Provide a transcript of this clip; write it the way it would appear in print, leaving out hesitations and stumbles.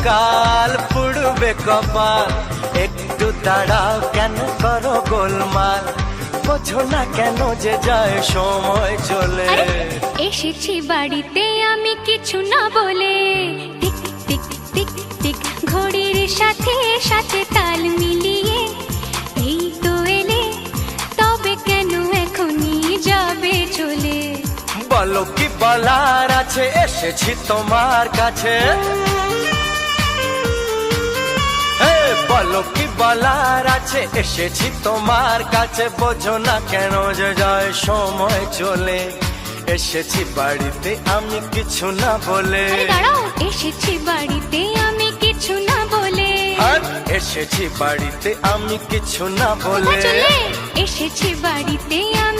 কাল পুড়বে কপাল, একটু দাঁড়াও কেন করো গোলমাল, বোঝো না কেন যে যায় সময় চলে। এসেছি বাড়িতে আমি কিছু না বলে, টিক টিক টিক টিক ঘড়ির সাথে সাথে তাল মিলিয়ে, এই তো এলে তবে কেন এখনই যাবে চলে। বলো কি বলার আছে, এসেছি তোমার কাছে। বলো কি বলার আছে, এসেছি তোমার কাছে, বোঝো না কেন যে যায় সময় চলে। এসেছি বাড়িতে আমি কিছু না বলে। দাঁড়াও, এসেছি বাড়িতে আমি কিছু না বলে। এসেছি বাড়িতে আমি কিছু না বলে। এসেছি বাড়িতে আমি